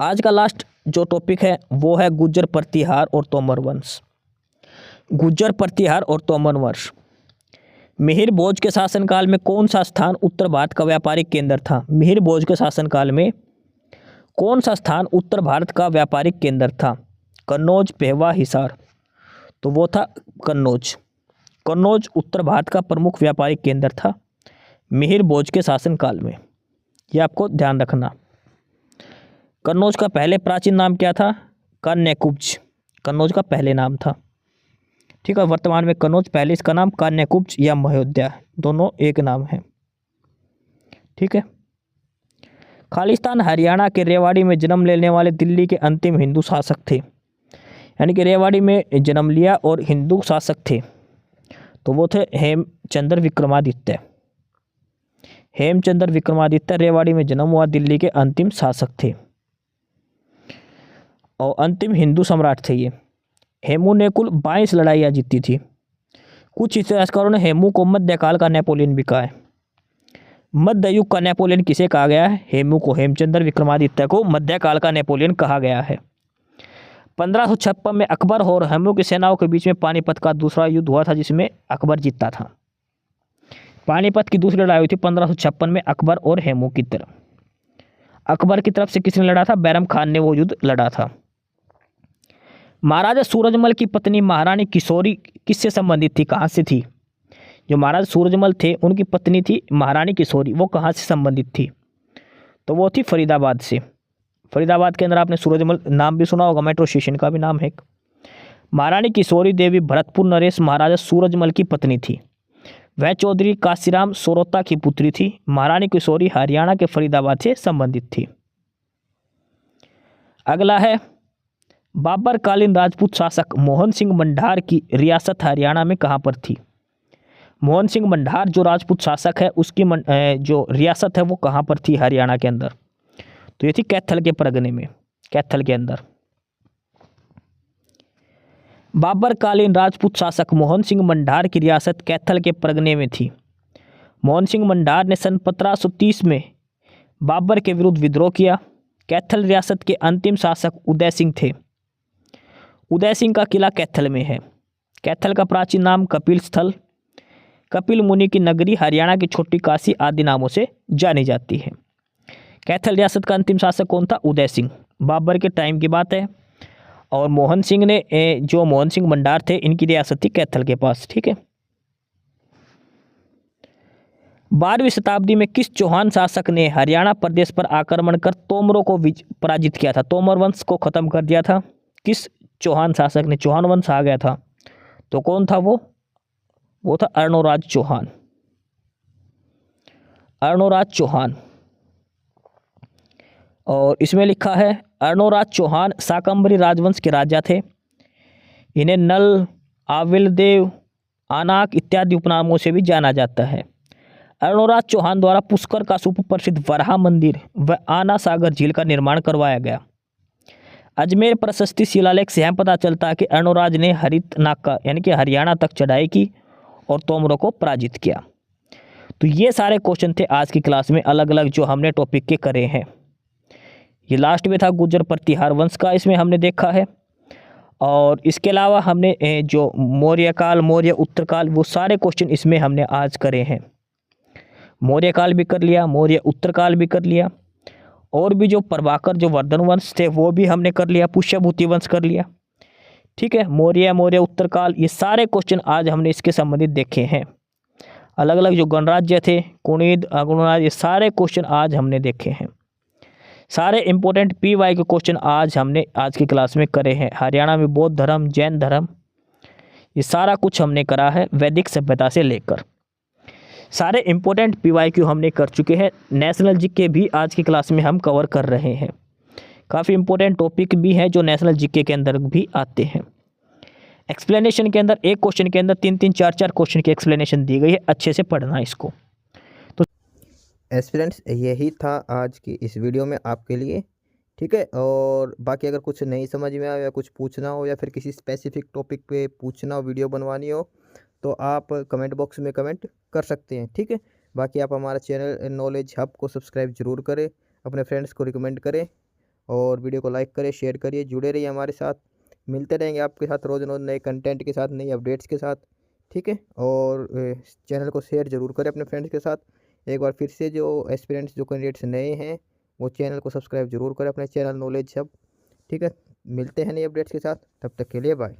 आज का लास्ट जो टॉपिक है वो है गुर्जर प्रतिहार और तोमर वंश। गुर्जर प्रतिहार और तोमर वंश। मिहिर भोज के शासनकाल में कौन सा स्थान उत्तर भारत का व्यापारिक केंद्र था? मिहिर भोज के शासनकाल में कौन सा स्थान उत्तर भारत का व्यापारिक केंद्र था? कन्नौज, पेहवा, हिसार। तो वो था कन्नौज। कन्नौज उत्तर भारत का प्रमुख व्यापारिक केंद्र था मिहिर भोज के शासनकाल में। यह आपको ध्यान रखना। कन्नौज का पहले प्राचीन नाम क्या था? कान्यकुब्ज। कन्नौज का पहले नाम था। ठीक है। वर्तमान में कन्नौज, पहले इसका नाम कान्यकुब्ज या महोदया, दोनों एक नाम है। ठीक है। खालिस्तान हरियाणा के रेवाड़ी में जन्म लेने वाले दिल्ली के अंतिम हिंदू शासक थे। यानी कि रेवाड़ी में जन्म लिया और हिंदू शासक थे तो वो थे हेमचंद्र विक्रमादित्य। हेमचंद्र विक्रमादित्य रेवाड़ी में जन्म हुआ, दिल्ली के अंतिम शासक थे और अंतिम हिंदू सम्राट थे ये। हेमू ने कुल 22 लड़ाइयाँ जीती थी। कुछ इतिहासकारों ने हेमू को मध्यकाल का नेपोलियन भी कहा है। मध्य युग का नेपोलियन किसे कहा गया है? हेमू को, हेमचंद्र विक्रमादित्य को मध्यकाल का नेपोलियन कहा गया है। 1556 में अकबर और हेमू की सेनाओं के बीच में पानीपत का दूसरा युद्ध हुआ था, जिसमें अकबर जीता था। पानीपत की दूसरी लड़ाई हुई थी 1556 में अकबर और हेमू की तरफ। अकबर की तरफ से किसने लड़ा था? बैरम खान ने वो युद्ध लड़ा था। महाराजा सूरजमल की पत्नी महारानी किशोरी किससे संबंधित थी, कहाँ से थी? जो महाराज सूरजमल थे उनकी पत्नी थी महारानी किशोरी, वो कहाँ से संबंधित थी? तो वो थी फरीदाबाद से। फरीदाबाद के अंदर आपने सूरजमल नाम भी सुना होगा, मेट्रो स्टेशन का भी नाम है। महारानी किशोरी देवी भरतपुर नरेश महाराजा सूरजमल की पत्नी थी। वह चौधरी काशीराम सोरोता की पुत्री थी। महारानी किशोरी हरियाणा के फरीदाबाद से संबंधित थी। अगला है, बाबर कालीन राजपूत शासक मोहन सिंह मंढार की रियासत हरियाणा में कहाँ पर थी? मोहन सिंह मंढार जो राजपूत शासक है उसकी जो रियासत है वो कहाँ पर थी हरियाणा के अंदर? तो ये थी कैथल के परगने में, कैथल के अंदर। बाबर कालीन राजपूत शासक मोहन सिंह मंढार की रियासत कैथल के परगने में थी। मोहन सिंह मंढार ने सन 1530 में बाबर के विरुद्ध विद्रोह किया। कैथल रियासत के अंतिम शासक उदय सिंह थे। उदय सिंह का किला कैथल में है। कैथल का प्राचीन नाम कपिल स्थल, कपिल मुनि की नगरी, हरियाणा की छोटी काशी आदि नामों से जानी जाती है। कैथल रियासत का अंतिम शासक कौन था? उदय सिंह। बाबर के टाइम की बात है। और मोहन सिंह ने जो मोहन सिंह मंडार थे इनकी रियासत थी कैथल के पास। ठीक है। 12वीं शताब्दी में किस चौहान शासक ने हरियाणा प्रदेश पर आक्रमण कर तोमरों को पराजित किया था, तोमर वंश को खत्म कर दिया था? किस चौहान शासक ने? चौहान वंश आ गया था, तो कौन था वो था अर्णोराज चौहान। अर्णोराज चौहान। और इसमें लिखा है अर्णोराज चौहान शाकंभरी राजवंश के राजा थे। इन्हें नल, आविलदेव, आनाक इत्यादि उपनामों से भी जाना जाता है। अर्णोराज चौहान द्वारा पुष्कर का सुप्रसिद्ध वराह मंदिर व आना सागर झील का निर्माण करवाया गया। अजमेर प्रशस्ति शिलालेख से यह पता चलता है कि अर्णोराज ने हरितनाका यानी कि हरियाणा तक चढ़ाई की और तोमरों को पराजित किया। तो ये सारे क्वेश्चन थे आज की क्लास में, अलग अलग जो हमने टॉपिक के करे हैं। ये लास्ट में था गुर्जर प्रतिहार वंश का, इसमें हमने देखा है। और इसके अलावा हमने जो मौर्य काल, मौर्य उत्तरकाल, वो सारे क्वेश्चन इसमें हमने आज करे हैं। मौर्य काल भी कर लिया, मौर्य उत्तरकाल भी कर लिया, और भी जो प्रभाकर जो वर्धन वंश थे वो भी हमने कर लिया, पुष्यभूति वंश कर लिया। ठीक है। मौर्य उत्तरकाल, ये सारे क्वेश्चन आज हमने इसके संबंधित देखे हैं। अलग अलग जो गणराज्य थे, कुणिद, अगुणराज, ये सारे क्वेश्चन आज हमने देखे हैं। सारे इंपॉर्टेंट PY के क्वेश्चन आज हमने आज की क्लास में करे हैं। हरियाणा में बौद्ध धर्म, जैन धर्म, ये सारा कुछ हमने करा है, वैदिक सभ्यता से लेकर सारे इंपॉर्टेंट PYQ हमने कर चुके हैं। नेशनल जीके भी आज की क्लास में हम कवर कर रहे हैं। काफ़ी इंपॉर्टेंट टॉपिक भी हैं जो नेशनल जीके के अंदर भी आते हैं। एक्सप्लेनेशन के अंदर एक क्वेश्चन के अंदर 3-3, 4-4 क्वेश्चन की एक्सप्लेनेशन दी गई है, अच्छे से पढ़ना इसको। तो एस्पिरेंट्स यही था आज की इस वीडियो में आपके लिए। ठीक है। और बाकी अगर कुछ नहीं समझ में आया या कुछ पूछना हो या फिर किसी स्पेसिफिक टॉपिक पे पूछना हो, वीडियो बनवानी हो, तो आप कमेंट बॉक्स में कमेंट कर सकते हैं। ठीक है। बाकी आप हमारा चैनल नॉलेज हब को सब्सक्राइब जरूर करें, अपने फ्रेंड्स को रिकमेंड करें और वीडियो को लाइक करें, शेयर करिए, जुड़े रहिए हमारे साथ। मिलते रहेंगे आपके साथ रोज़ नए कंटेंट के साथ, नई अपडेट्स के साथ। ठीक है। और चैनल को शेयर जरूर करें अपने फ्रेंड्स के साथ। एक बार फिर से जो एस्पिरेंट्स, जो कैंडिडेट्स नए हैं, वो चैनल को सब्सक्राइब जरूर करें, अपने चैनल नॉलेज हब। ठीक है। मिलते हैं नई अपडेट्स के साथ, तब तक के लिए बाय।